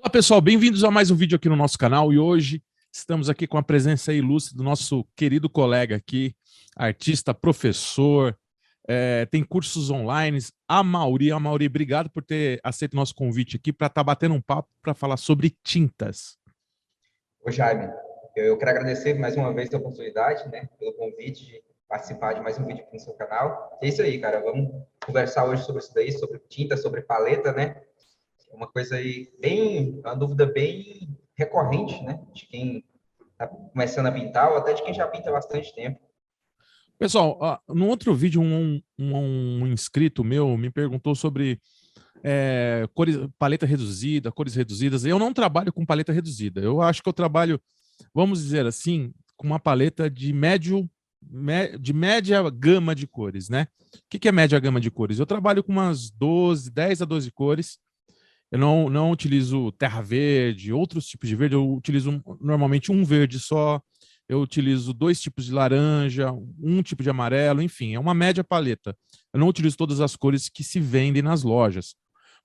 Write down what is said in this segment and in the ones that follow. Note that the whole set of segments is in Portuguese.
Olá pessoal, bem-vindos a mais um vídeo aqui no nosso canal e hoje estamos aqui com a presença ilustre do nosso querido colega aqui, artista, professor, tem cursos online, Amaury. Amaury, obrigado por ter aceito o nosso convite aqui para estar batendo um papo para falar sobre tintas. Ô Jaime, eu quero agradecer mais uma vez a oportunidade, né, pelo convite de participar de mais um vídeo aqui no seu canal. É isso aí, cara, vamos conversar hoje sobre isso daí, sobre tinta, sobre paleta, né? É uma coisa aí uma dúvida bem recorrente, né, de quem está começando a pintar ou até de quem já pinta há bastante tempo. Pessoal, no outro vídeo um inscrito meu me perguntou sobre paleta reduzida, cores reduzidas. Eu não trabalho com paleta reduzida. Eu acho que eu trabalho, vamos dizer assim, com uma paleta de média gama de cores, né? O que é média gama de cores? Eu trabalho com umas 10 a 12 cores. Eu não utilizo terra verde, outros tipos de verde. Eu utilizo normalmente um verde só. Eu utilizo 2 tipos de laranja, um tipo de amarelo, enfim, é uma média paleta. Eu não utilizo todas as cores que se vendem nas lojas.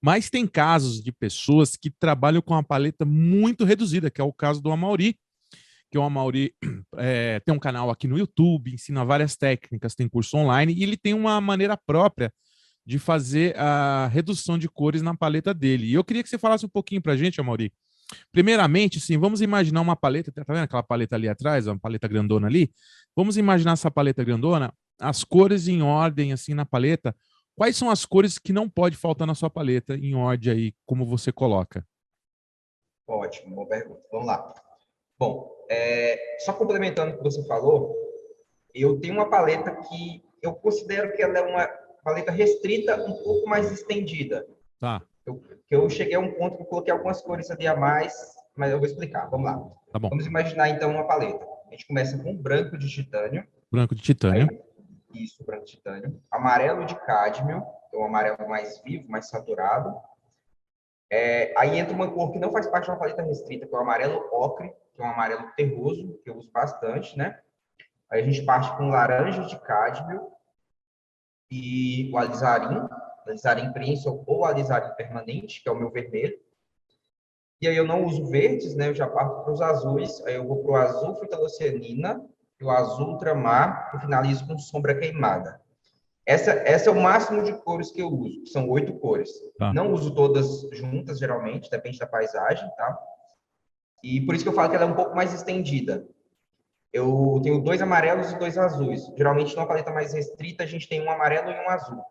Mas tem casos de pessoas que trabalham com uma paleta muito reduzida, que é o caso do Amaury, que o Amaury tem um canal aqui no YouTube, ensina várias técnicas, tem curso online, e ele tem uma maneira própria de fazer a redução de cores na paleta dele. E eu queria que você falasse um pouquinho para a gente, Amaury. Primeiramente, sim, vamos imaginar uma paleta, tá vendo aquela paleta ali atrás, uma paleta grandona ali? Vamos imaginar essa paleta grandona, as cores em ordem, assim, na paleta. Quais são as cores que não pode faltar na sua paleta em ordem aí, como você coloca? Ótimo, boa pergunta. Vamos lá. Bom, só complementando o que você falou, eu tenho uma paleta que eu considero que ela é uma paleta restrita, um pouco mais estendida. Tá, Eu cheguei a um ponto que eu coloquei algumas cores ali a mais, mas eu vou explicar. Vamos lá. tá bom. Vamos imaginar então uma paleta. A gente começa com branco de titânio, Branco de titânio. aí isso, branco de titânio, amarelo de cádmio, que é um amarelo mais vivo, mais saturado. Aí entra uma cor que não faz parte de uma paleta restrita, que é o amarelo ocre, que é um amarelo terroso, que eu uso bastante, né? Aí a gente parte com laranja de cádmio e o alizarim Princeton ou alizarim permanente, que é o meu vermelho. E aí eu não uso verdes, né? Eu já parto para os azuis. Aí eu vou para o azul fitocianina, o azul ultramar e finalizo com sombra queimada. Essa é o máximo de cores que eu uso, que são 8 cores. Tá. Não uso todas juntas, geralmente, depende da paisagem, tá? E por isso que eu falo que ela é um pouco mais estendida. Eu tenho 2 amarelos e 2 azuis. Geralmente, numa paleta mais restrita, a gente tem um amarelo e um azul.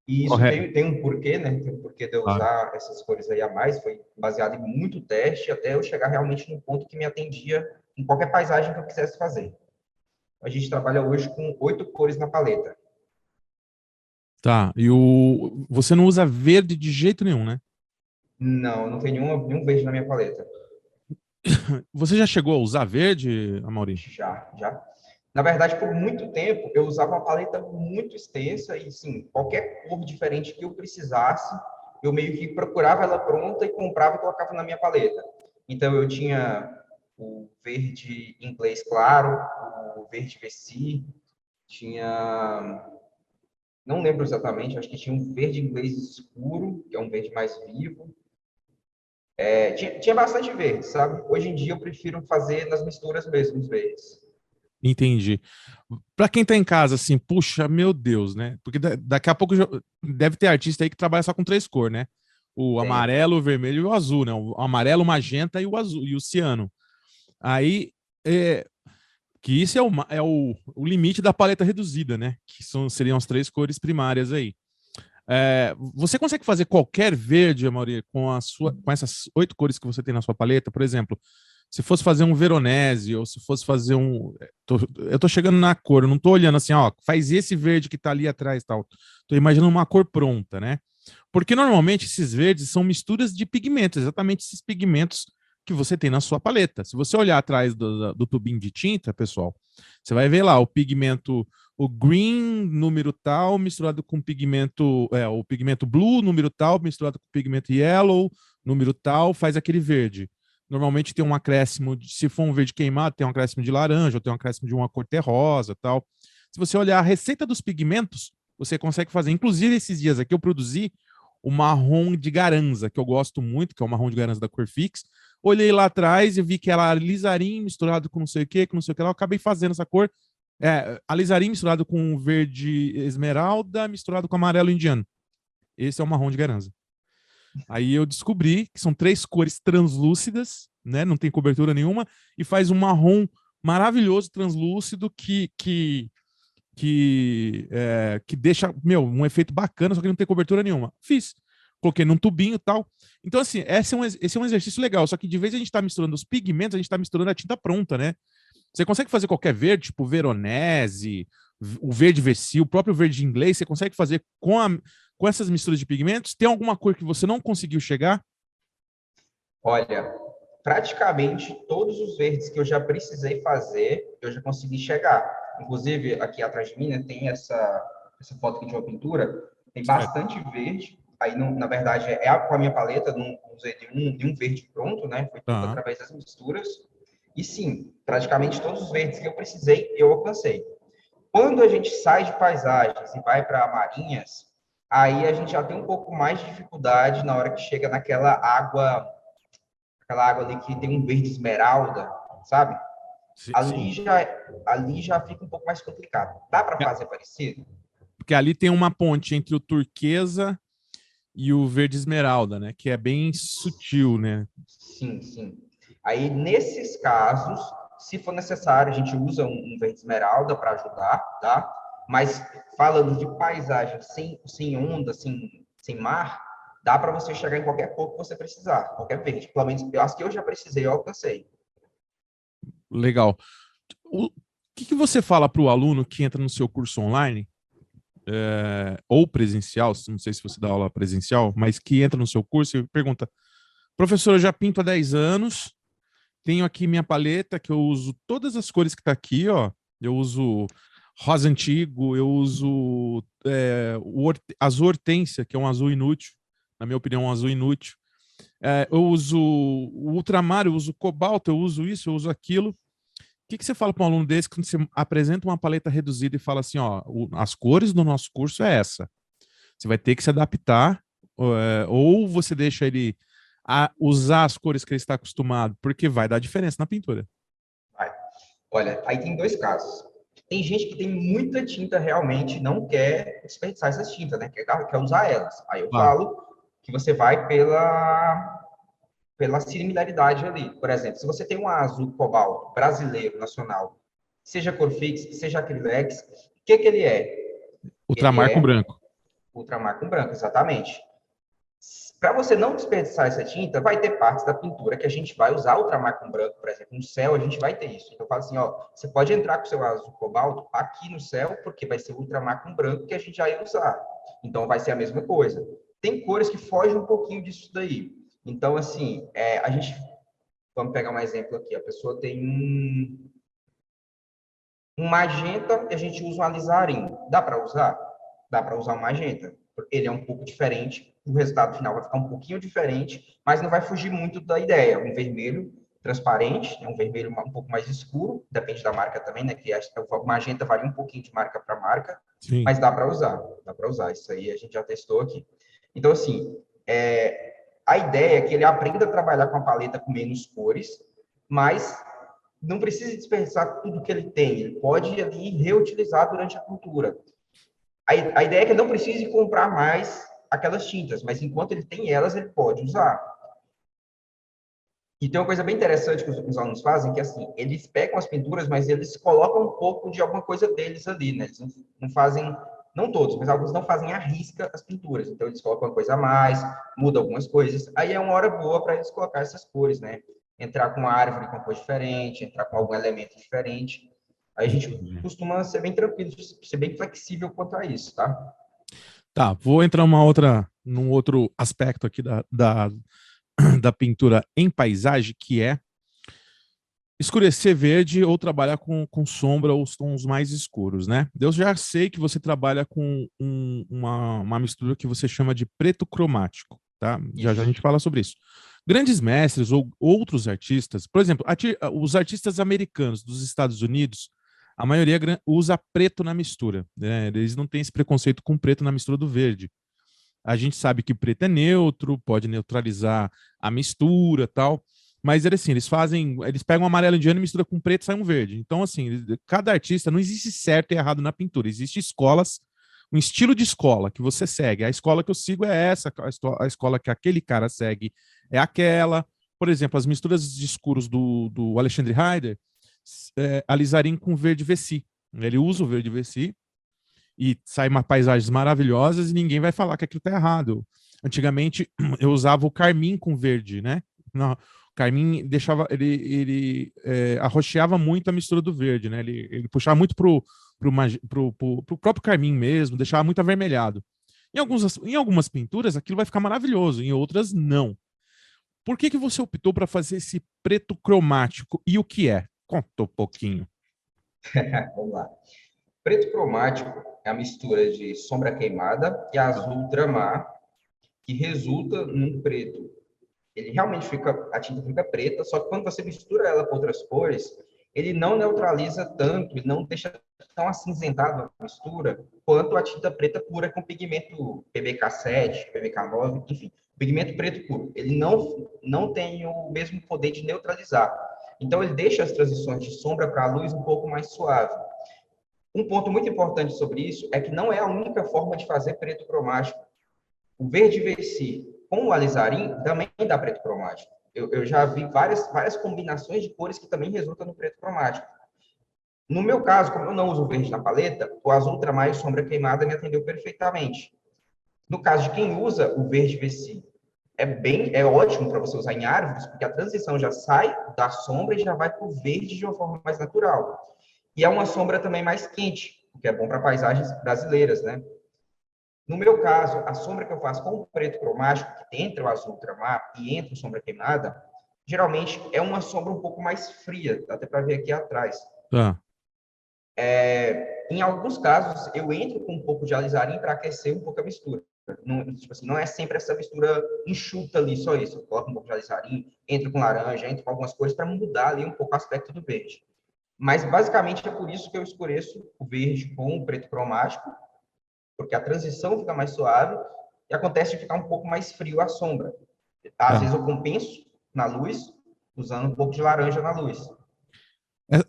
E isso Correto. tem um porquê, né? Tem um porquê de eu Claro. usar essas cores aí a mais. Foi baseado em muito teste até eu chegar realmente no ponto que me atendia em qualquer paisagem que eu quisesse fazer. A gente trabalha hoje com 8 cores na paleta. Tá. E você não usa verde de jeito nenhum, né? Não, não tem nenhum verde na minha paleta. Você já chegou a usar verde, Amaury? Já. Na verdade, por muito tempo, eu usava uma paleta muito extensa e, sim, qualquer cor diferente que eu precisasse, eu meio que procurava ela pronta e comprava e colocava na minha paleta. Então, eu tinha o verde inglês claro, o verde VC, tinha... Não lembro exatamente, acho que tinha um verde inglês escuro, que é um verde mais vivo. Tinha bastante verde, sabe? Hoje em dia, eu prefiro fazer nas misturas mesmo, os verdes. Entendi. Para quem tá em casa, assim, puxa, meu Deus, né? Porque daqui a pouco deve ter artista aí que trabalha só com 3 cores, né? O Tem. amarelo, o vermelho e o azul, né? O amarelo, o magenta e o azul e o ciano. Aí, que isso é o limite da paleta reduzida, né? Que seriam as 3 cores primárias aí. Você consegue fazer qualquer verde, Mauri, com essas 8 cores que você tem na sua paleta? Por exemplo, se fosse fazer um Veronese, ou se fosse fazer um. Eu tô chegando na cor, eu não tô olhando assim, ó, faz esse verde que tá ali atrás e tal. Tô imaginando uma cor pronta, né? Porque normalmente esses verdes são misturas de pigmentos, exatamente esses pigmentos que você tem na sua paleta. Se você olhar atrás do tubinho de tinta, pessoal, você vai ver lá o pigmento, o green número tal, misturado com o pigmento blue número tal, misturado com o pigmento yellow número tal, faz aquele verde. Normalmente tem um acréscimo, se for um verde queimado, tem um acréscimo de laranja, ou tem um acréscimo de uma cor terrosa, tal. Se você olhar a receita dos pigmentos, você consegue fazer. Inclusive, esses dias aqui eu produzi o marrom de Garanza, que eu gosto muito, que é o marrom de Garanza da Corfix. Olhei lá atrás e vi que era alizarim misturado com não sei o que, com não sei o que lá. Eu acabei fazendo essa cor. Alizarim misturado com verde esmeralda, misturado com amarelo indiano. Esse é o marrom de Garanza. Aí eu descobri que são 3 cores translúcidas, né? Não tem cobertura nenhuma, e faz um marrom maravilhoso, translúcido, que deixa, um efeito bacana, só que não tem cobertura nenhuma. Fiz. Coloquei num tubinho e tal. Então, assim, esse é um exercício legal, só que de vez a gente está misturando os pigmentos, a gente está misturando a tinta pronta, né? Você consegue fazer qualquer verde, tipo Veronese, o verde Versil, o próprio verde inglês, você consegue fazer com essas misturas de pigmentos? Tem alguma cor que você não conseguiu chegar? Olha, praticamente todos os verdes que eu já precisei fazer, eu já consegui chegar. Inclusive, aqui atrás de mim, né, tem essa foto aqui de uma pintura, tem Certo. bastante verde. Aí, na verdade, com a minha paleta, não usei nenhum verde pronto, né? Foi tudo Tá. através das misturas. E sim, praticamente todos os verdes que eu precisei, eu alcancei. Quando a gente sai de paisagens e vai para marinhas, aí a gente já tem um pouco mais de dificuldade na hora que chega naquela água, aquela água ali que tem um verde esmeralda, sabe? Sim. Ali já fica um pouco mais complicado. Dá para fazer parecido? Porque ali tem uma ponte entre o turquesa e o verde esmeralda, né? Que é bem sutil, né? Sim, sim. Aí, nesses casos, se for necessário, a gente usa um verde esmeralda para ajudar, tá? Mas falando de paisagem sem onda, sem mar, dá para você chegar em qualquer cor que você precisar, qualquer verde. Pelo menos, eu acho que eu já precisei, eu alcancei. Legal. O que você fala para o aluno que entra no seu curso online, ou presencial, não sei se você dá aula presencial, mas que entra no seu curso e pergunta: professor, eu já pinto há 10 anos, tenho aqui minha paleta, que eu uso todas as cores que está aqui, ó. Eu uso rosa antigo, eu uso azul hortênsia, que é um azul inútil, na minha opinião, um azul inútil. Eu uso o ultramar, eu uso cobalto, eu uso isso, eu uso aquilo. Que você fala para um aluno desse quando você apresenta uma paleta reduzida e fala assim, ó, as cores do nosso curso é essa. Você vai ter que se adaptar, ou você deixa ele usar as cores que ele está acostumado, porque vai dar diferença na pintura. Vai. Olha, aí tem dois casos. Tem gente que tem muita tinta realmente e não quer desperdiçar essas tintas, né? Quer usar elas. Aí eu Claro. falo que você vai pela similaridade ali. Por exemplo, se você tem um azul cobalto brasileiro, nacional, seja cor fixa, seja acrylex, o que ele é? Ele Ultramar com é branco. ultramar com branco, exatamente. Para você não desperdiçar essa tinta, vai ter partes da pintura que a gente vai usar ultramar com branco, por exemplo, no céu a gente vai ter isso. Então eu falo assim, ó, você pode entrar com o seu azul cobalto aqui no céu, porque vai ser ultramar com branco que a gente já ia usar. Então vai ser a mesma coisa. Tem cores que fogem um pouquinho disso daí. Então, assim, a gente. Vamos pegar um exemplo aqui. A pessoa tem um magenta e a gente usa um alizarim. Dá para usar? Dá para usar um magenta. Ele é um pouco diferente, o resultado final vai ficar um pouquinho diferente, mas não vai fugir muito da ideia. Um vermelho transparente, um vermelho um pouco mais escuro, depende da marca também, né? Que o magenta varia um pouquinho de marca para marca, Sim. mas dá para usar. Isso aí a gente já testou aqui. Então, assim, a ideia é que ele aprenda a trabalhar com a paleta com menos cores, mas não precisa desperdiçar tudo que ele tem. Ele pode ali reutilizar durante a cultura. A ideia é que ele não precise comprar mais aquelas tintas, mas enquanto ele tem elas, ele pode usar. E tem uma coisa bem interessante que os alunos fazem, que assim, eles pegam as pinturas, mas eles colocam um pouco de alguma coisa deles ali, né? Eles não fazem, não todos, mas alguns não fazem à risca as pinturas. Então, eles colocam uma coisa a mais, mudam algumas coisas. Aí é uma hora boa para eles colocar essas cores, né? Entrar com uma árvore com uma cor diferente, entrar com algum elemento diferente. Aí a gente Entendi. costuma ser bem tranquilo, ser bem flexível quanto a isso, tá? Tá, vou entrar num outro aspecto aqui da pintura em paisagem, que é escurecer verde ou trabalhar com sombra ou os tons mais escuros, né? Eu já sei que você trabalha com uma mistura que você chama de preto cromático, tá? Já já a gente Isso. fala sobre isso. Grandes mestres ou outros artistas, por exemplo, os artistas americanos dos Estados Unidos, a maioria usa preto na mistura, né? Eles não têm esse preconceito com preto na mistura do verde. A gente sabe que preto é neutro, pode neutralizar a mistura, tal. Mas assim, eles pegam um amarelo indiano e misturam com preto, sai um verde. Então, assim, cada artista, não existe certo e errado na pintura. Existem escolas, um estilo de escola que você segue. A escola que eu sigo é essa, a escola que aquele cara segue é aquela. Por exemplo, as misturas de escuros do Alexandre Heider, alizarim com verde Vessi. Ele usa o verde Vessi e sai uma paisagens maravilhosas e ninguém vai falar que aquilo tá errado. Antigamente eu usava o carmim com verde, né? Não, o carmim deixava ele arroxeava muito a mistura do verde, né? Ele puxava muito pro próprio carmim mesmo, deixava muito avermelhado. Em algumas pinturas aquilo vai ficar maravilhoso, em outras não. Por que que você optou para fazer esse preto cromático e o que é? Conta um pouquinho. Vamos lá. Preto cromático é a mistura de sombra queimada e azul ultramar, que resulta num preto. Ele realmente a tinta fica preta, só que quando você mistura ela com outras cores, ele não neutraliza tanto, ele não deixa tão acinzentado a mistura quanto a tinta preta pura com pigmento PBK7, PBK9, enfim, pigmento preto puro. Ele não tem o mesmo poder de neutralizar. Então, ele deixa as transições de sombra para a luz um pouco mais suave. Um ponto muito importante sobre isso é que não é a única forma de fazer preto cromático. O verde Versi com o alizarim também dá preto cromático. Eu já vi várias combinações de cores que também resultam no preto cromático. No meu caso, como eu não uso verde na paleta, o azul ultramar e sombra queimada me atendeu perfeitamente. No caso de quem usa o verde Versi, é ótimo para você usar em árvores, porque a transição já sai da sombra e já vai para o verde de uma forma mais natural. E é uma sombra também mais quente, o que é bom para paisagens brasileiras, né? No meu caso, a sombra que eu faço com o preto cromático, que tem entre o azul ultramar e entre o sombra queimada, geralmente é uma sombra um pouco mais fria, dá até para ver aqui atrás. Tá. Em alguns casos, eu entro com um pouco de alizarim para aquecer um pouco a mistura. Não, tipo assim, não é sempre essa mistura enxuta ali, só isso. Eu coloco um pouco de alizarim, entro com laranja, entro com algumas coisas para mudar ali um pouco o aspecto do verde. Mas, basicamente, é por isso que eu escureço o verde com o preto cromático, porque a transição fica mais suave e acontece de ficar um pouco mais frio a sombra. Às Tá. vezes eu compenso na luz, usando um pouco de laranja na luz.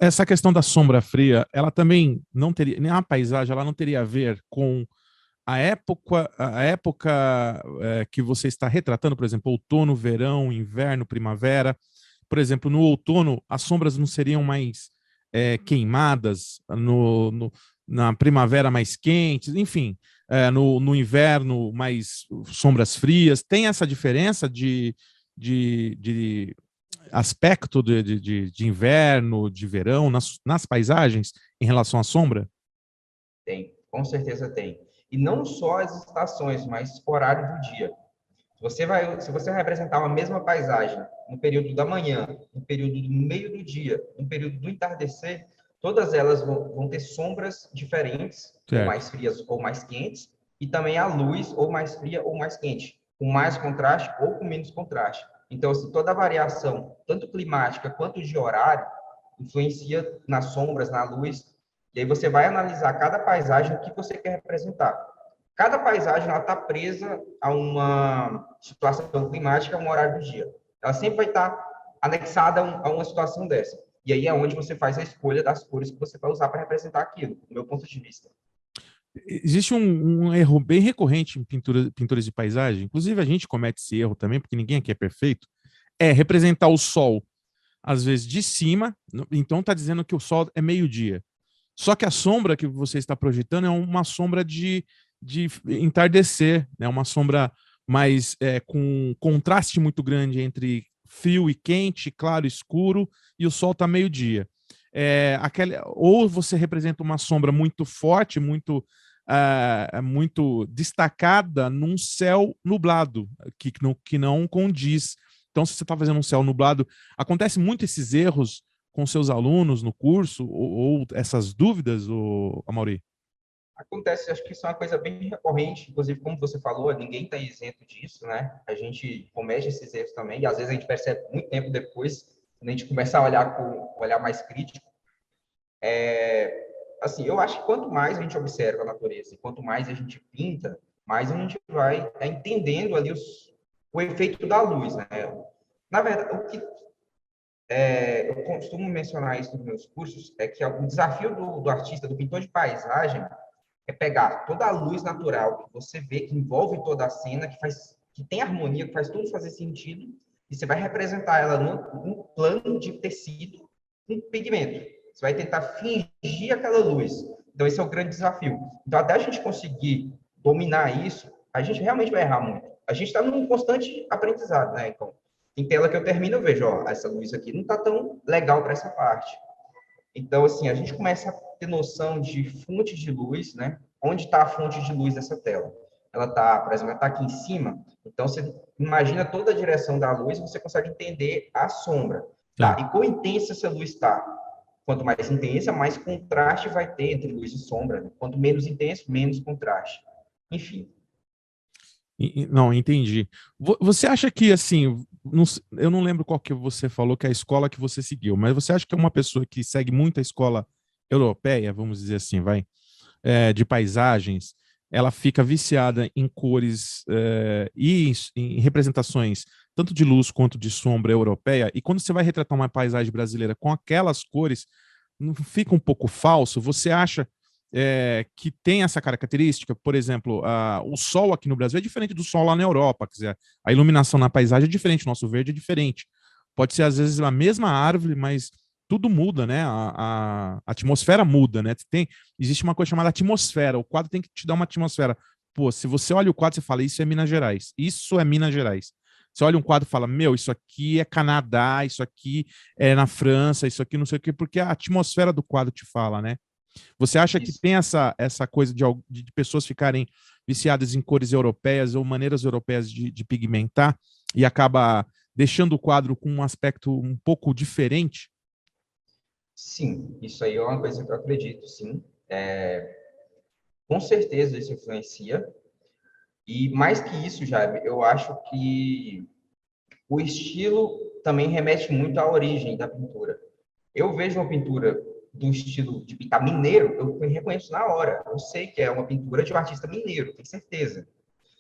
Essa questão da sombra fria, ela também não teria, nem a paisagem, ela não teria a ver com a época que você está retratando, por exemplo, outono, verão, inverno, primavera. Por exemplo, no outono, as sombras não seriam mais queimadas, na primavera mais quentes, enfim, no inverno mais sombras frias. Tem essa diferença de aspecto de inverno, de verão, nas paisagens em relação à sombra? Tem, com certeza tem. E não só as estações, mas o horário do dia. Se você vai representar uma mesma paisagem no período da manhã, no período do meio do dia, no período do entardecer, todas elas vão ter sombras diferentes, ou Certo. mais frias ou mais quentes, e também a luz ou mais fria ou mais quente, com mais contraste ou com menos contraste. Então, assim, toda a variação, tanto climática quanto de horário, influencia nas sombras, na luz, e aí você vai analisar cada paisagem, o que você quer representar. Cada paisagem está presa a uma situação climática, a um horário do dia. Ela sempre vai estar anexada a uma situação dessa. E aí é onde você faz a escolha das cores que você vai usar para representar aquilo, do meu ponto de vista. Existe um erro bem recorrente em pinturas de paisagem, inclusive a gente comete esse erro também, porque ninguém aqui é perfeito, é representar o sol, às vezes, de cima, então está dizendo que o sol é meio-dia. Só que a sombra que você está projetando é uma sombra de entardecer, né? Uma sombra mais com um contraste muito grande entre frio e quente, claro e escuro, e o sol está meio-dia. Ou você representa uma sombra muito forte, muito destacada num céu nublado, que não condiz. Então, se você está fazendo um céu nublado, acontece muito esses erros com seus alunos no curso, ou essas dúvidas, Amaury? Acontece, acho que isso é uma coisa bem recorrente, inclusive, como você falou, ninguém está isento disso, né? A gente comete esses erros também, e às vezes a gente percebe muito tempo depois, quando a gente começa a olhar com um olhar mais crítico. Assim, eu acho que quanto mais a gente observa a natureza e quanto mais a gente pinta, mais a gente vai entendendo ali o efeito da luz, né? Na verdade, eu costumo mencionar isso nos meus cursos, é que o desafio do artista, do pintor de paisagem, é pegar toda a luz natural que você vê, que envolve toda a cena, que tem harmonia, que faz tudo fazer sentido, e você vai representar ela num plano de tecido com pigmento. Você vai tentar fingir aquela luz. Então, esse é o grande desafio. Então, até a gente conseguir dominar isso, a gente realmente vai errar muito. A gente está num constante aprendizado, né? Então, em tela que eu termino, eu vejo, ó, essa luz aqui não está tão legal para essa parte. Então, assim, a gente começa a ter noção de fontes de luz, né? Onde está a fonte de luz dessa tela? Ela está, por exemplo, ela está aqui em cima. Então, você imagina toda a direção da luz e você consegue entender a sombra. Tá, Sim. e quão intensa essa luz está? Quanto mais intensa, mais contraste vai ter entre luz e sombra. Né? Quanto menos intenso, menos contraste. Enfim. Não, entendi. Você acha que, assim, eu não lembro qual que você falou que é a escola que você seguiu, mas você acha que é uma pessoa que segue muito a escola europeia, vamos dizer assim, vai, de paisagens, ela fica viciada em cores e em representações tanto de luz quanto de sombra europeia, e quando você vai retratar uma paisagem brasileira com aquelas cores, não fica um pouco falso? Você acha que tem essa característica? Por exemplo, o sol aqui no Brasil é diferente do sol lá na Europa, quer dizer, a iluminação na paisagem é diferente, o nosso verde é diferente. Pode ser, às vezes, a mesma árvore, mas tudo muda, né? A atmosfera muda, né? Existe uma coisa chamada atmosfera. O quadro tem que te dar uma atmosfera. Pô, se você olha o quadro, você fala, isso é Minas Gerais. Isso é Minas Gerais. Você olha um quadro e fala, meu, isso aqui é Canadá, isso aqui é na França, isso aqui não sei o quê, porque a atmosfera do quadro te fala, né? Você acha que Isso. tem essa coisa de pessoas ficarem viciadas em cores europeias ou maneiras europeias de pigmentar e acaba deixando o quadro com um aspecto um pouco diferente? Sim, isso aí é uma coisa que eu acredito, sim. Com certeza isso influencia. E mais que isso, Jaime, eu acho que o estilo também remete muito à origem da pintura. Eu vejo uma pintura do estilo de pintar mineiro, eu reconheço na hora. Eu sei que é uma pintura de um artista mineiro, tenho certeza.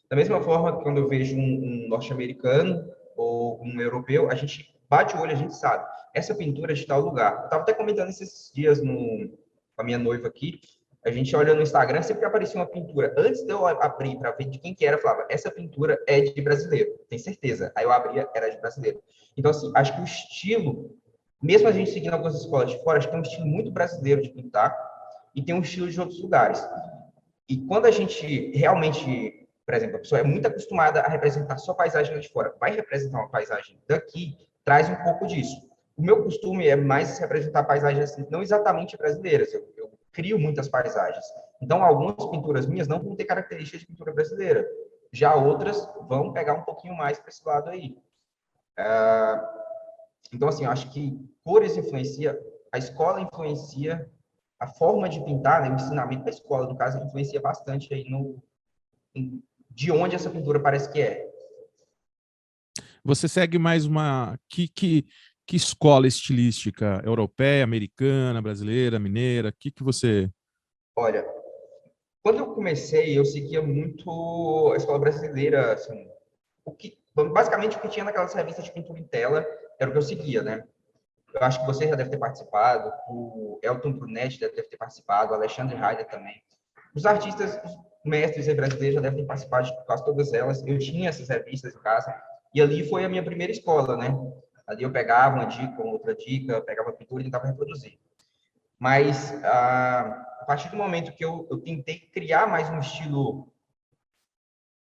Da mesma forma que quando eu vejo um norte-americano ou um europeu, a gente bate o olho, a gente sabe. Essa pintura é de tal lugar. Eu estava até comentando esses dias com a minha noiva aqui, a gente olha no Instagram, sempre que aparecia uma pintura. Antes de eu abrir para ver de quem que era, eu falava, essa pintura é de brasileiro, tem certeza. Aí eu abria, era de brasileiro. Então, assim, acho que o estilo, mesmo a gente seguindo algumas escolas de fora, acho que tem um estilo muito brasileiro de pintar e tem um estilo de outros lugares. E quando a gente realmente, por exemplo, a pessoa é muito acostumada a representar só paisagem lá de fora, vai representar uma paisagem daqui, traz um pouco disso. O meu costume é mais representar paisagens assim, não exatamente brasileiras, eu crio muitas paisagens. Então, algumas pinturas minhas não vão ter características de pintura brasileira. Já outras vão pegar um pouquinho mais para esse lado aí. Então, assim, eu acho que cores influencia, a escola influencia, a forma de pintar, né, o ensinamento da escola, no caso, influencia bastante aí de onde essa pintura parece que é. Você segue mais que escola estilística? Europeia, americana, brasileira, mineira? Que você... Olha, quando eu comecei, eu seguia muito a escola brasileira, assim, basicamente o que tinha naquelas revistas de pintura em tela era o que eu seguia, né? Eu acho que você já deve ter participado, o Elton Brunetti deve ter participado, o Alexandre Heider também. Os artistas, os mestres brasileiros já devem ter participado de quase todas elas. Eu tinha essas revistas em casa, e ali foi a minha primeira escola, né? Ali eu pegava uma dica, outra dica, pegava a pintura e tentava reproduzir. Mas a partir do momento que eu tentei criar mais um estilo,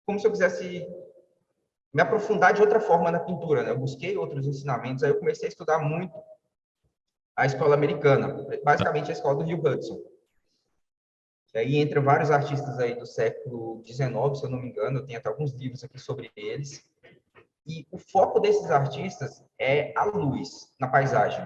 como se eu quisesse me aprofundar de outra forma na pintura, né? Eu busquei outros ensinamentos, aí eu comecei a estudar muito a escola americana, basicamente a escola do Rio Hudson. E aí entra vários artistas aí do século XIX, se eu não me engano, eu tenho até alguns livros aqui sobre eles. E o foco desses artistas é a luz na paisagem.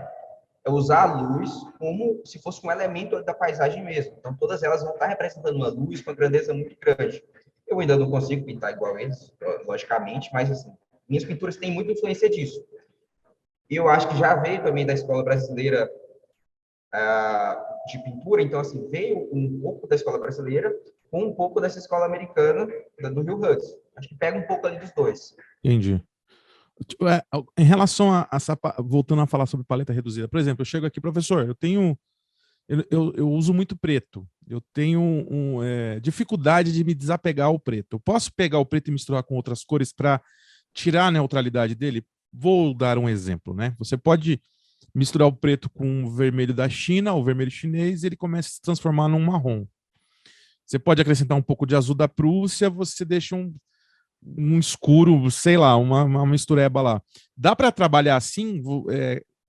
É usar a luz como se fosse um elemento da paisagem mesmo. Então, todas elas vão estar representando uma luz com uma grandeza muito grande. Eu ainda não consigo pintar igual eles, logicamente, mas assim, minhas pinturas têm muita influência disso. E eu acho que já veio também da escola brasileira de pintura, então, assim, veio um pouco da escola brasileira, com um pouco dessa escola americana do Rio Hudson. Acho que pega um pouco ali dos dois. Entendi. Em relação a essa, voltando a falar sobre paleta reduzida, por exemplo, eu chego aqui, professor, eu uso muito preto, eu tenho dificuldade de me desapegar ao preto. Eu posso pegar o preto e misturar com outras cores para tirar a neutralidade dele? Vou dar um exemplo, né? Você pode misturar o preto com o vermelho da China, o vermelho chinês, e ele começa a se transformar num marrom. Você pode acrescentar um pouco de azul da Prússia, você deixa um escuro, sei lá, uma mistureba lá. Dá para trabalhar assim?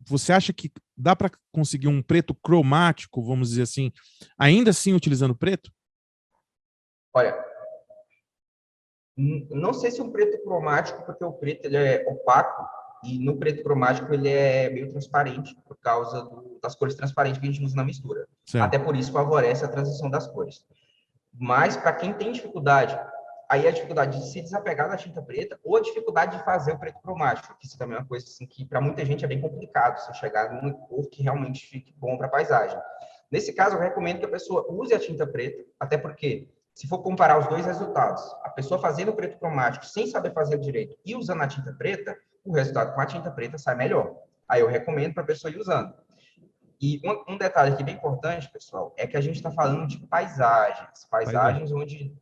Você acha que dá para conseguir um preto cromático, vamos dizer assim, ainda assim utilizando preto? Olha, não sei se um preto cromático, porque o preto ele é opaco, e no preto cromático ele é meio transparente, por causa das cores transparentes que a gente usa na mistura. Certo. Até por isso favorece a transição das cores. Mas, para quem tem dificuldade, aí a dificuldade de se desapegar da tinta preta ou a dificuldade de fazer o preto cromático, que isso também é uma coisa assim, que para muita gente é bem complicado, você chegar numa cor que realmente fique bom para a paisagem. Nesse caso, eu recomendo que a pessoa use a tinta preta, até porque, se for comparar os dois resultados, a pessoa fazendo o preto cromático sem saber fazer direito e usando a tinta preta, o resultado com a tinta preta sai melhor. Aí eu recomendo para a pessoa ir usando. E um detalhe aqui bem importante, pessoal, é que a gente está falando de paisagens onde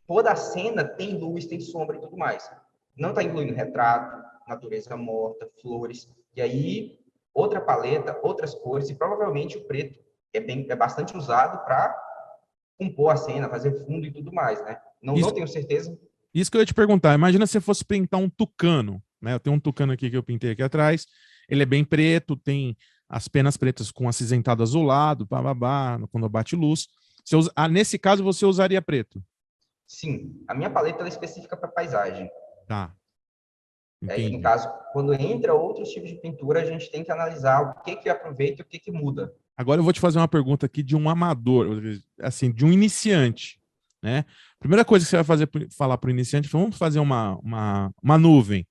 toda a cena tem luz, tem sombra e tudo mais. Não está incluindo retrato, natureza morta, flores. E aí, outra paleta, outras cores, e provavelmente o preto é bastante usado para compor a cena, fazer fundo e tudo mais, né? Não tenho certeza. Isso que eu ia te perguntar. Imagina se você fosse pintar um tucano, né? Eu tenho um tucano aqui que eu pintei aqui atrás. Ele é bem preto, tem as penas pretas com acinzentado azulado, bababá, quando bate luz. Nesse caso, você usaria preto? Sim, a minha paleta é específica para paisagem. Tá. No caso, quando entra outros tipos de pintura, a gente tem que analisar o que aproveita e o que muda. Agora eu vou te fazer uma pergunta aqui de um amador, assim, de um iniciante, né? Primeira coisa que você vai falar para o iniciante, vamos fazer uma nuvem.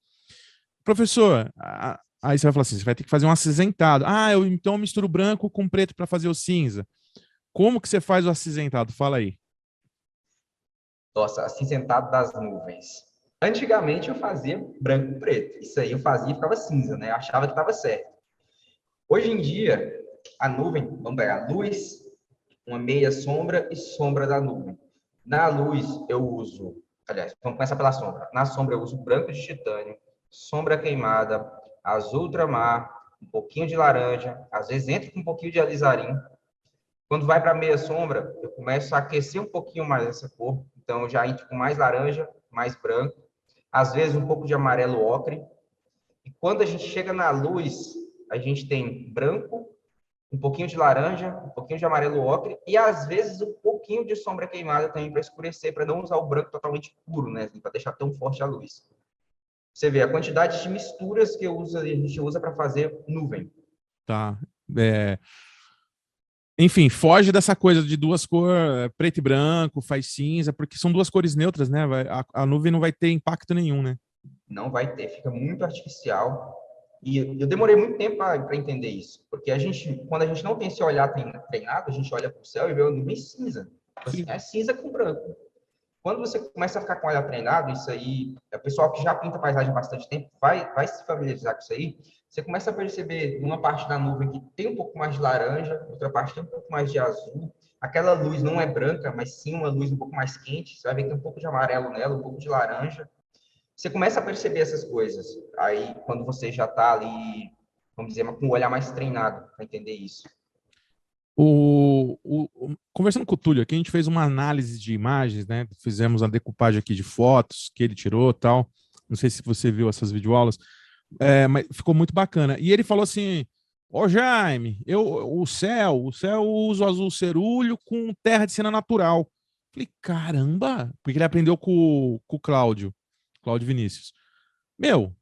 Professor, aí você vai falar assim, você vai ter que fazer um acinzentado. Então eu misturo branco com preto para fazer o cinza. Como que você faz o acinzentado? Fala aí. Nossa, acinzentado das nuvens. Antigamente eu fazia branco com preto. Isso aí eu fazia e ficava cinza, né? Eu achava que estava certo. Hoje em dia, a nuvem, vamos pegar luz, uma meia sombra e sombra da nuvem. Na luz eu uso, aliás, vamos começar pela sombra. Na sombra eu uso branco de titânio, sombra queimada, azul ultramar, um pouquinho de laranja, às vezes entra com um pouquinho de alizarim. Quando vai para a meia sombra, eu começo a aquecer um pouquinho mais essa cor, então eu já entro com mais laranja, mais branco, às vezes um pouco de amarelo ocre. E quando a gente chega na luz, a gente tem branco, um pouquinho de laranja, um pouquinho de amarelo ocre e às vezes um pouquinho de sombra queimada também para escurecer, para não usar o branco totalmente puro, né? Para deixar tão forte a luz. Você vê a quantidade de misturas que a gente usa para fazer nuvem. Tá. Enfim, foge dessa coisa de duas cores, preto e branco, faz cinza, porque são duas cores neutras, né? A nuvem não vai ter impacto nenhum, né? Não vai ter, fica muito artificial. E eu demorei muito tempo para entender isso, porque quando a gente não tem esse olhar treinado, a gente olha para o céu e vê uma nuvem cinza. Assim, é cinza com branco. Quando você começa a ficar com o olhar treinado, isso aí, o pessoal que já pinta paisagem há bastante tempo vai se familiarizar com isso aí. Você começa a perceber uma parte da nuvem que tem um pouco mais de laranja, outra parte tem um pouco mais de azul. Aquela luz não é branca, mas sim uma luz um pouco mais quente. Você vai ver que tem um pouco de amarelo nela, um pouco de laranja. Você começa a perceber essas coisas. Aí, quando você já está ali, vamos dizer, com o olhar mais treinado para entender isso. Conversando com o Túlio aqui, a gente fez uma análise de imagens, né? Fizemos a decupagem aqui de fotos que ele tirou e tal. Não sei se você viu essas videoaulas, mas ficou muito bacana. E ele falou assim: Ô Jaime, o céu eu uso azul cerúleo com terra de cena natural. Falei, caramba, porque ele aprendeu com o Cláudio Vinícius. Meu,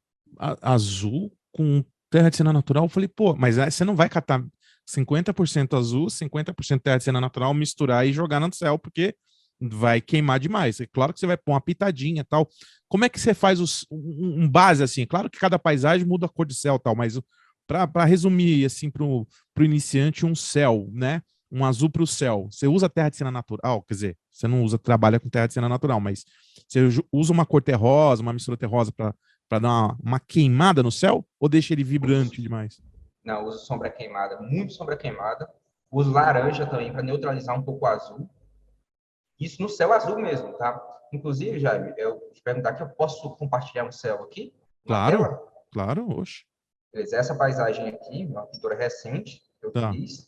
azul com terra de cena natural. Eu falei, pô, mas aí você não vai catar 50% azul, 50% terra de cena natural, misturar e jogar no céu, porque vai queimar demais. É claro que você vai pôr uma pitadinha e tal. Como é que você faz um base assim? Claro que cada paisagem muda a cor de céu e tal, mas para resumir assim para o iniciante um céu, né? um azul para o céu, você usa terra de cena natural? Quer dizer, você não trabalha com terra de cena natural, mas você usa uma cor terrosa, uma mistura terrosa para dar uma queimada no céu? Ou deixa ele vibrante demais? Não, uso sombra queimada, muito sombra queimada. Uso laranja também para neutralizar um pouco o azul. Isso no céu azul mesmo, tá? Inclusive, Jaime, eu te perguntar que eu posso compartilhar um céu aqui, uma Claro, tela? claro, oxe. Beleza? Essa paisagem aqui, uma pintura recente que eu Tá. fiz.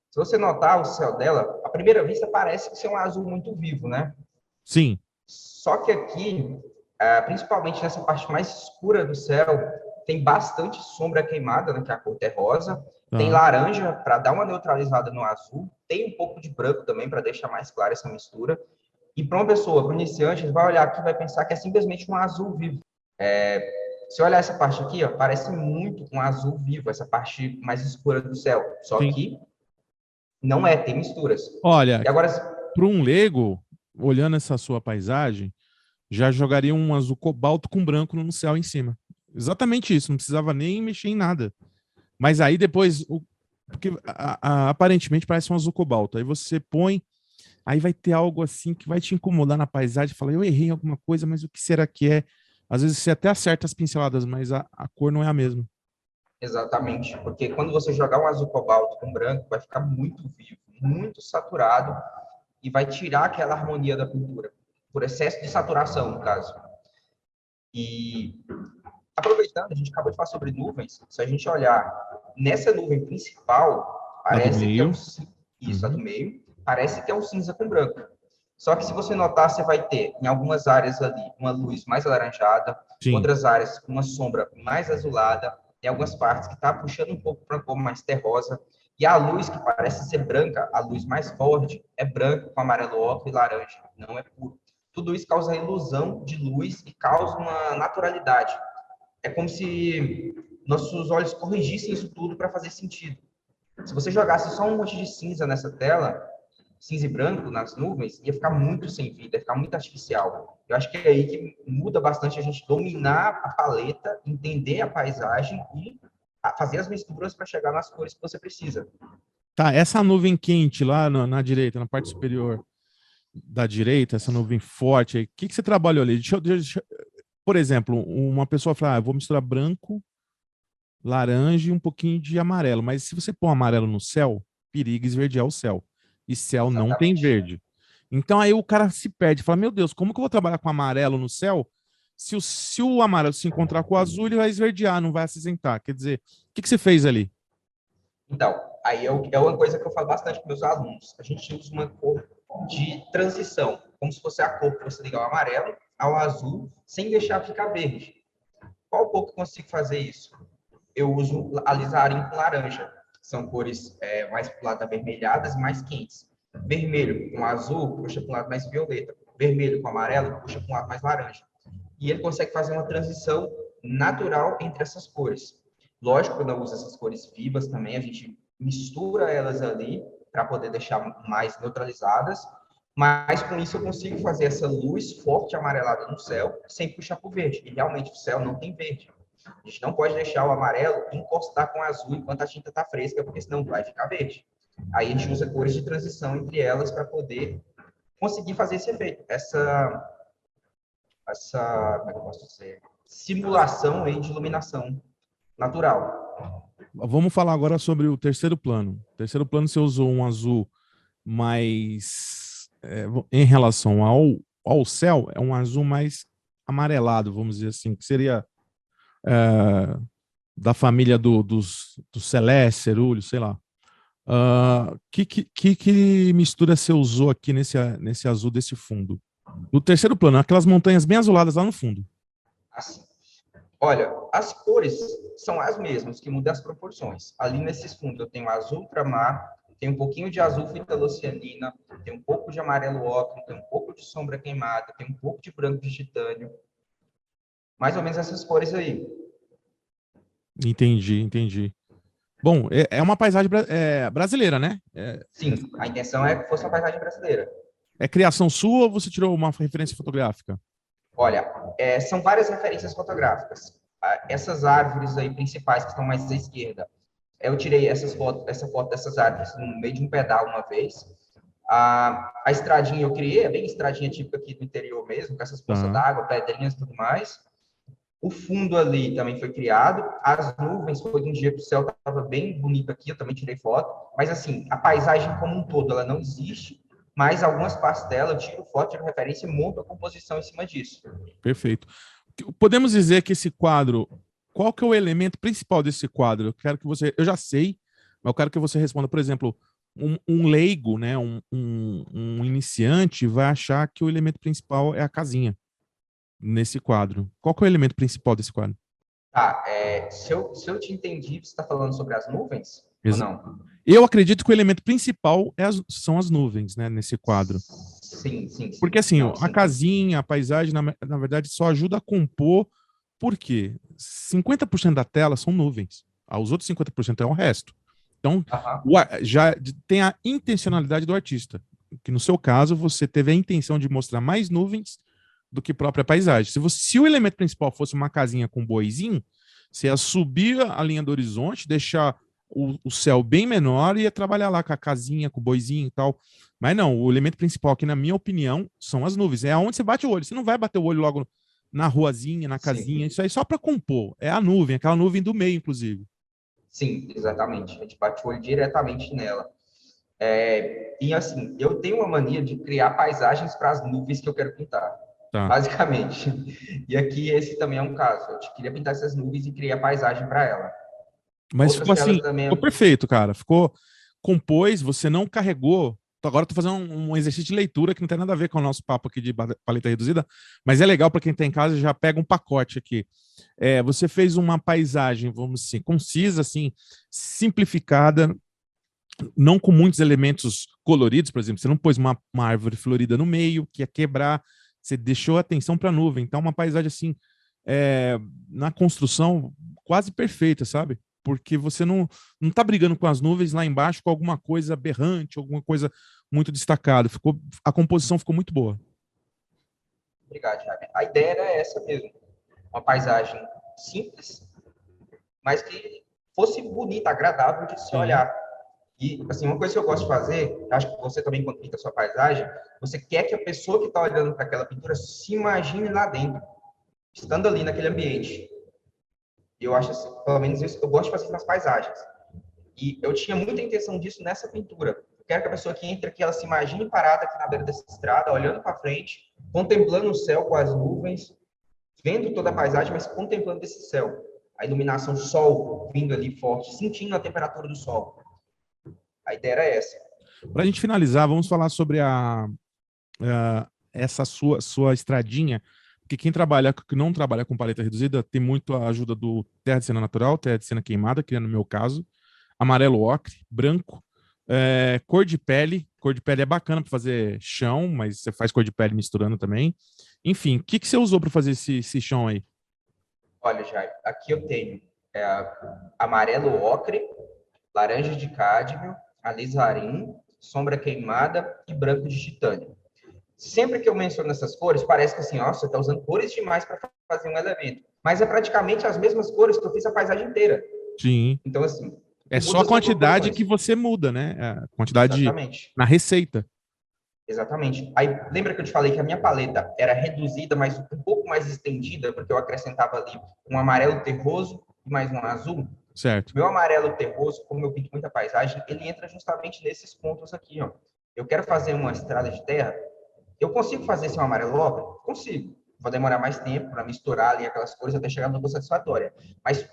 Se você notar o céu dela, à primeira vista parece ser um azul muito vivo, né? Sim, Só que aqui, principalmente nessa parte mais escura do céu, tem bastante sombra queimada, né, que é a cor terrosa. Tem tá. laranja para dar uma neutralizada no azul. Tem um pouco de branco também para deixar mais clara essa mistura. E para uma pessoa, para um iniciante, ele vai olhar aqui e vai pensar que é simplesmente um azul vivo. Se olhar essa parte aqui, ó, parece muito um azul vivo, essa parte mais escura do céu. Só Sim. que não é, tem misturas. Olha, E agora, para um leigo, olhando essa sua paisagem, já jogaria um azul cobalto com branco no céu em cima. Exatamente isso, não precisava nem mexer em nada. Mas aí depois, porque aparentemente parece um azul cobalto. Aí você põe, aí vai ter algo assim que vai te incomodar na paisagem. Fala, eu errei em alguma coisa, mas o que será que é? Às vezes você até acerta as pinceladas, mas a cor não é a mesma. exatamente, porque quando você jogar um azul cobalto com branco, vai ficar muito vivo, muito saturado e vai tirar aquela harmonia da pintura, por excesso de saturação, no caso. E aproveitando, a gente acabou de falar sobre nuvens, se a gente olhar nessa nuvem principal, A do parece que é um meio. isso, a do Uhum. meio, parece que é um cinza com branco. Só que se você notar, você vai ter em algumas áreas ali uma luz mais alaranjada, Sim, outras áreas uma sombra mais azulada, em algumas partes que está puxando um pouco para uma cor mais terrosa. E a luz que parece ser branca, a luz mais forte, é branca com amarelo ocre e laranja, não é puro. Tudo isso causa a ilusão de luz e causa uma naturalidade. É como se nossos olhos corrigissem isso tudo para fazer sentido. Se você jogasse só um monte de cinza nessa tela, cinza e branco nas nuvens, ia ficar muito sem vida, ia ficar muito artificial. Eu acho que é aí que muda bastante a gente dominar a paleta, entender a paisagem e fazer as misturas para chegar nas cores que você precisa. tá. Essa nuvem quente lá na direita, na parte superior da direita, essa nuvem forte aí, o que você trabalhou ali? Por exemplo, uma pessoa fala, eu vou misturar branco, laranja e um pouquinho de amarelo. Mas se você pôr amarelo no céu, periga esverdear o céu. E céu não tem Exatamente. verde. Então aí o cara se perde, fala, meu Deus, como que eu vou trabalhar com amarelo no céu? Se o amarelo se encontrar com o azul, ele vai esverdear, não vai acinzentar. Quer dizer, o que você fez ali? Então, aí é uma coisa que eu falo bastante com meus alunos. A gente usa uma cor de transição, como se fosse a cor que você liga ao amarelo ao azul, sem deixar ficar verde. Qual cor que eu consigo fazer isso? Eu uso alizarin com laranja. São cores mais para o lado avermelhadas e mais quentes. Vermelho com azul, puxa para um lado mais violeta. Vermelho com amarelo, puxa para um lado mais laranja. E ele consegue fazer uma transição natural entre essas cores. Lógico que eu não uso essas cores vivas também, a gente mistura elas ali para poder deixar mais neutralizadas, mas com isso eu consigo fazer essa luz forte amarelada no céu sem puxar para o verde. E realmente o céu não tem verde. A gente não pode deixar o amarelo encostar com o azul enquanto a tinta está fresca, porque senão vai ficar verde. Aí a gente usa cores de transição entre elas para poder conseguir fazer esse efeito, como é que eu posso dizer, simulação aí de iluminação natural. Vamos falar agora sobre o terceiro plano. O terceiro plano você usou um azul mais em relação ao céu, é um azul mais amarelado, vamos dizer assim, que seria é, da família do celeste, cerúleo, sei lá. Que mistura você usou aqui nesse azul desse fundo? No terceiro plano, aquelas montanhas bem azuladas lá no fundo. Assim, olha, as cores são as mesmas, que mudam as proporções. Ali nesses fundos eu tenho azul ultramar, tem um pouquinho de azul fitolucianina, tem um pouco de amarelo ocre, tem um pouco de sombra queimada, tem um pouco de branco de titânio. Mais ou menos essas cores aí. Entendi, entendi. Bom, é uma paisagem brasileira, né? Sim, a intenção é que fosse uma paisagem brasileira. É criação sua ou você tirou uma referência fotográfica? Olha, são várias referências fotográficas. Essas árvores aí principais que estão mais à esquerda, Eu tirei essa foto dessas árvores no meio de um pedal uma vez. A estradinha eu criei, é bem estradinha típica aqui do interior mesmo, com essas poças Tá. d'água, pedrinhas e tudo mais. O fundo ali também foi criado. As nuvens, foi de um dia que o céu estava bem bonito aqui, eu também tirei foto. Mas, assim, a paisagem como um todo, ela não existe. Mas algumas partes dela eu tiro foto, tiro referência e monto a composição em cima disso. Perfeito. Podemos dizer que esse quadro, qual que é o elemento principal desse quadro? Eu quero que você, eu já sei, mas eu quero que você responda, por exemplo, um leigo, né, um iniciante vai achar que o elemento principal é a casinha nesse quadro. Qual que é o elemento principal desse quadro? Tá, se eu te entendi, você está falando sobre as nuvens ou Ex- não? Eu acredito que o elemento principal são as nuvens, né, nesse quadro. Sim, sim, Porque sim. assim, Não, a sim. casinha, a paisagem, na verdade, só ajuda a compor, porque 50% da tela são nuvens. Os outros 50% é o resto. Então, Aham. já tem a intencionalidade do artista, que no seu caso, você teve a intenção de mostrar mais nuvens do que própria paisagem. Se o elemento principal fosse uma casinha com um boizinho, você ia subir a linha do horizonte, deixar o céu bem menor e ia trabalhar lá com a casinha, com o boizinho e tal. Mas não, o elemento principal aqui, na minha opinião, são as nuvens. É onde você bate o olho. Você não vai bater o olho logo na ruazinha, na casinha. Sim. Isso aí só para compor. É a nuvem, aquela nuvem do meio, inclusive. Sim, exatamente. A gente bate o olho diretamente nela. E assim, eu tenho uma mania de criar paisagens para as nuvens que eu quero pintar, Tá. basicamente. E aqui esse também é um caso. Eu queria pintar essas nuvens e criar paisagem para ela. Mas Outras ficou telas assim, ficou também. perfeito, cara. Ficou, compôs, você não carregou. Agora eu tô fazendo um exercício de leitura que não tem nada a ver com o nosso papo aqui de paleta reduzida, mas é legal para quem tá em casa, já pega um pacote aqui. Você fez uma paisagem, vamos assim, concisa, assim, simplificada, não com muitos elementos coloridos, por exemplo. Você não pôs uma árvore florida no meio, que ia quebrar, você deixou atenção para a nuvem. Então, uma paisagem assim, é, na construção, quase perfeita, sabe? Porque você não tá brigando com as nuvens lá embaixo com alguma coisa aberrante, alguma coisa muito destacada. A composição ficou muito boa. Obrigado, Jaime. A ideia era essa mesmo. Uma paisagem simples, mas que fosse bonita, agradável de se Sim. olhar. E, assim, uma coisa que eu gosto de fazer, acho que você também, quando pinta a sua paisagem, você quer que a pessoa que está olhando para aquela pintura se imagine lá dentro, estando ali naquele ambiente. Eu acho, assim, pelo menos isso, eu gosto de fazer nas paisagens. E eu tinha muita intenção disso nessa pintura. Eu quero que a pessoa que entre aqui, ela se imagine parada aqui na beira dessa estrada, olhando para frente, contemplando o céu com as nuvens, vendo toda a paisagem, mas contemplando esse céu. A iluminação, sol vindo ali forte, sentindo a temperatura do sol. A ideia era essa. Para a gente finalizar, vamos falar sobre essa sua estradinha, porque que não trabalha com paleta reduzida tem muito a ajuda do terra de cena natural, terra de cena queimada, que é no meu caso, amarelo ocre, branco, cor de pele é bacana para fazer chão, mas você faz cor de pele misturando também. Enfim, o que você usou para fazer esse chão aí? Olha, Jair, aqui eu tenho amarelo ocre, laranja de cádmio, alizarim, sombra queimada e branco de titânio. Sempre que eu menciono essas cores, parece que assim, ó, você está usando cores demais para fazer um elemento. Mas é praticamente as mesmas cores que eu fiz a paisagem inteira. Sim. Então, assim, o É que só muda a são quantidade que proporções. você muda, né? A quantidade Exatamente. na receita. Exatamente. Aí, lembra que eu te falei que a minha paleta era reduzida, mas um pouco mais estendida, porque eu acrescentava ali um amarelo terroso e mais um azul? Certo. Meu amarelo terroso, como eu pinto muita paisagem, ele entra justamente nesses pontos aqui, ó. Eu quero fazer uma estrada de terra. Eu consigo fazer esse amarelo ocre? Consigo. Vai demorar mais tempo para misturar ali aquelas cores até chegar numa cor satisfatória. Mas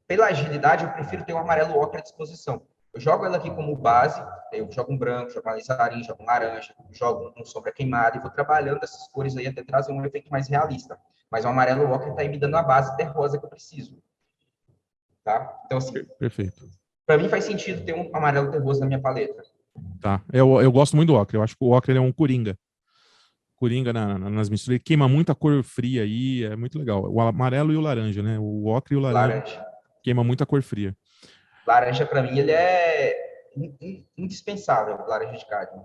pela agilidade, eu prefiro ter um amarelo ocre à disposição. Eu jogo ela aqui como base, eu jogo um branco, jogo um alizarim, jogo um laranja, jogo um sombra queimada e vou trabalhando essas cores aí até trazer um efeito mais realista. Mas o amarelo ocre está aí me dando a base terrosa que eu preciso. Tá? Então, assim, Perfeito. para mim faz sentido ter um amarelo terroso na minha paleta. Tá. Eu gosto muito do ocre. Eu acho que o ocre é um coringa. Coringa nas misturas. Ele queima muita cor fria aí. É muito legal. O amarelo e o laranja, né? O ocre e o laranja Laranja. queima muita cor fria. Laranja, para mim, ele é indispensável, laranja de cádmio.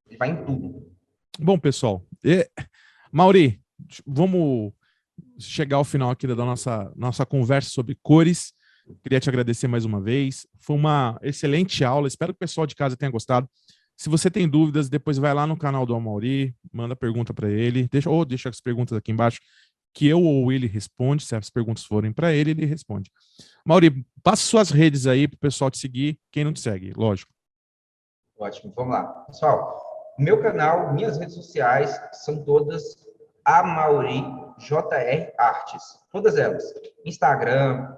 Ele vai em tudo. Bom, pessoal. Mauri, vamos chegar ao final aqui da nossa conversa sobre cores. Queria te agradecer mais uma vez. Foi uma excelente aula. Espero que o pessoal de casa tenha gostado. Se você tem dúvidas, depois vai lá no canal do Amaury, manda pergunta para ele, deixa as perguntas aqui embaixo, que eu ou ele responde. Se as perguntas forem para ele, ele responde. Amaury, passa suas redes aí para o pessoal te seguir, quem não te segue, lógico. Ótimo, vamos lá. Pessoal, meu canal, minhas redes sociais são todas Amaury JR Artes. Todas elas. Instagram,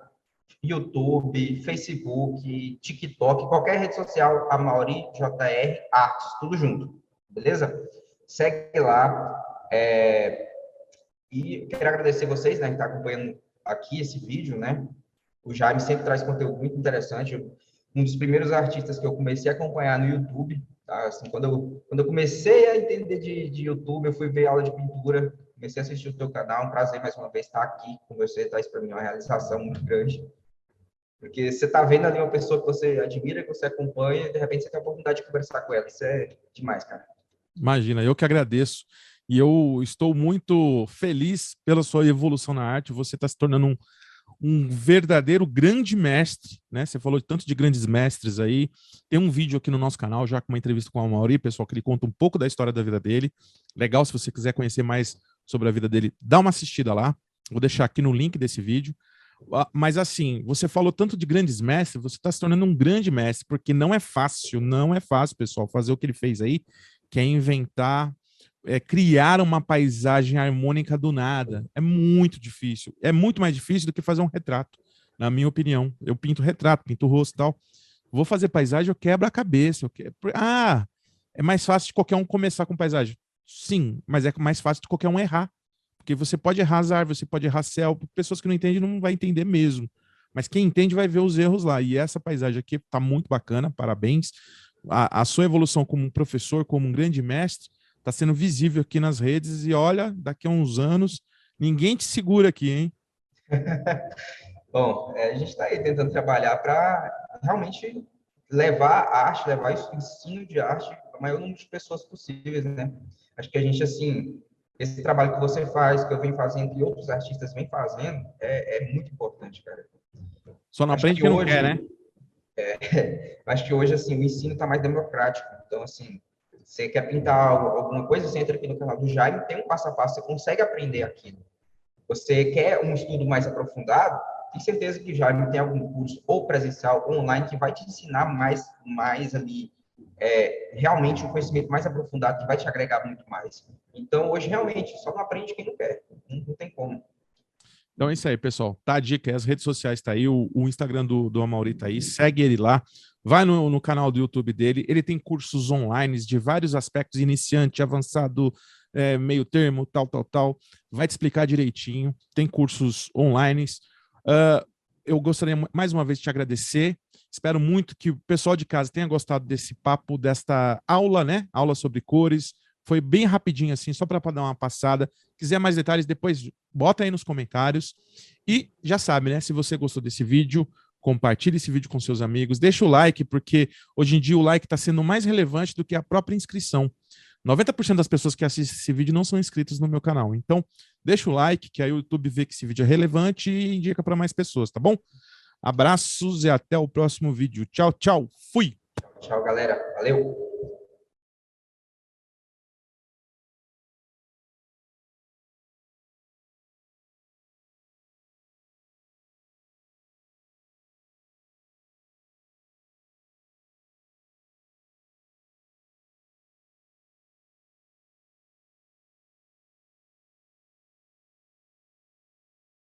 YouTube, Facebook, TikTok, qualquer rede social, Amaury JR Artes, tudo junto. Beleza? Segue lá. E quero agradecer vocês, né, que estão acompanhando aqui esse vídeo, né? O Jaime sempre traz conteúdo muito interessante. Um dos primeiros artistas que eu comecei a acompanhar no YouTube, tá? Assim, quando eu comecei a entender de YouTube, eu fui ver aula de pintura, comecei a assistir o teu canal. Um prazer mais uma vez estar aqui com você, tá? Isso para mim é uma realização muito grande. Porque você está vendo ali uma pessoa que você admira, que você acompanha, e de repente você tem a oportunidade de conversar com ela. Isso é demais, cara. Imagina, eu que agradeço. E eu estou muito feliz pela sua evolução na arte. Você está se tornando um verdadeiro grande mestre, né? Você falou tanto de grandes mestres aí. Tem um vídeo aqui no nosso canal, já com uma entrevista com o Amaury, pessoal, que ele conta um pouco da história da vida dele. Legal, se você quiser conhecer mais sobre a vida dele, dá uma assistida lá. Vou deixar aqui no link desse vídeo. Mas assim, você falou tanto de grandes mestres, você está se tornando um grande mestre, porque não é fácil, pessoal, fazer o que ele fez aí, que é inventar, criar uma paisagem harmônica do nada. É muito difícil. É muito mais difícil do que fazer um retrato, na minha opinião. Eu pinto retrato, pinto rosto e tal. Vou fazer paisagem, eu quebro a cabeça. É mais fácil de qualquer um começar com paisagem. Sim, mas é mais fácil de qualquer um errar. Porque você pode errar as árvores, você pode errar céu. Pessoas que não entendem não vai entender mesmo. Mas quem entende vai ver os erros lá. E essa paisagem aqui está muito bacana, parabéns. A sua evolução como um professor, como um grande mestre, está sendo visível aqui nas redes. E olha, daqui a uns anos, ninguém te segura aqui, hein? Bom, a gente está aí tentando trabalhar para realmente levar a arte, levar isso, ensino de arte para o maior número de pessoas possíveis, né? Acho que a gente, assim, esse trabalho que você faz, que eu venho fazendo, e outros artistas vêm fazendo, é muito importante, cara. Só não Acho aprende que quem não hoje, quer, né? acho que hoje, assim, o ensino está mais democrático. Então, assim, você quer pintar alguma coisa, você entra aqui no canal do Jaime, tem um passo a passo, você consegue aprender aquilo. Você quer um estudo mais aprofundado, tem certeza que já tem algum curso ou presencial ou online que vai te ensinar mais ali, realmente um conhecimento mais aprofundado que vai te agregar muito mais. Então, hoje, realmente, só não aprende quem não quer. Não tem como. Então é isso aí, pessoal. Tá a dica, as redes sociais tá aí, o Instagram do Amaury tá aí, segue ele lá, vai no canal do YouTube dele, ele tem cursos online de vários aspectos, iniciante, avançado, meio termo, tal, vai te explicar direitinho, tem cursos online. Eu gostaria mais uma vez de te agradecer, espero muito que o pessoal de casa tenha gostado desse papo, desta aula, né? Aula sobre cores, foi bem rapidinho assim, só para dar uma passada. Quiser mais detalhes, depois bota aí nos comentários. E já sabe, né? Se você gostou desse vídeo, compartilhe esse vídeo com seus amigos, deixa o like, porque hoje em dia o like está sendo mais relevante do que a própria inscrição. 90% das pessoas que assistem esse vídeo não são inscritos no meu canal. Então, deixa o like, que aí o YouTube vê que esse vídeo é relevante e indica para mais pessoas, tá bom? Abraços e até o próximo vídeo. Tchau, tchau. Fui! Tchau, galera. Valeu!